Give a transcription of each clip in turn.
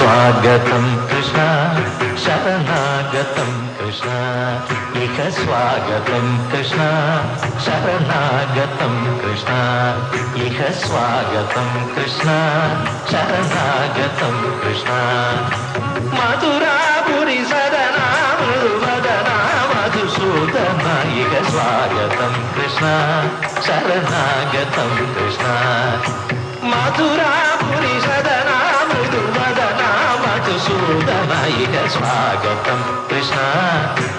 स्वागतं कृष्ण शरणागतं कृष्ण इह स्वागतं कृष्ण शरणागतं कृष्ण इह स्वागतं कृष्ण शरणागतं कृष्ण मधुरापुरी सदना मृदुवदना मधुसूदना इह स्वागतं कृष्ण शरणागतं कृष्ण मधुरापुरी सदना मृदुवदना मधुसूदना इह स्वागतं कृष्ण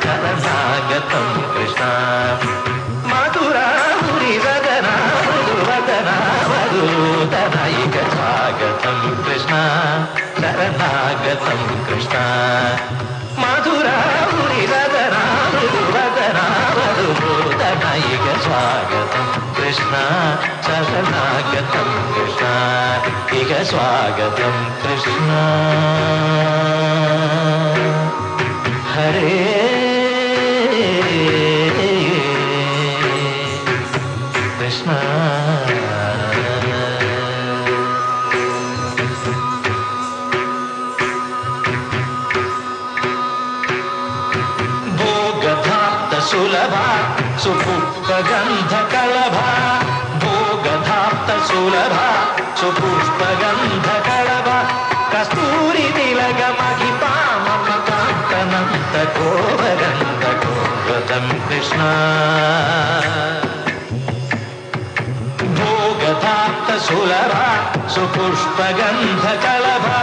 शरणागतं कृष्ण मधुरापुरी सदना मृदुवदना मधुसूदना इह स्वागतं कृष्ण शरणागतं कृष्ण मधुरापुरी सदना मृदुवदना मधुसूदना इह स्वागतं कृष्ण शरणागतं कृष्ण इह स्वागतं कृष्ण हरे कृष्ण भोगधाप्त सुलभा सुपुष्पगन्धकलभा भोगधाप्त सुलभा सुपुष्पगन्धकलभा कस्तूरी तिलकमहिपा मम कान्तनन्तकोवगन्धकोव्रतं कृष्ण भोगधाप्त सुलभा सुपुष्पगन्धकलभा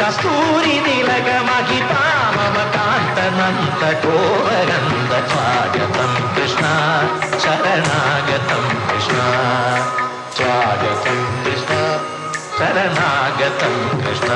कस्तूरी तिलकमहिपा मम कान्तनन्तकोवगन्ध स्वागतं कृष्ण शरणागतं कृष्ण स्वागतं कृष्ण शरणागतं कृष्ण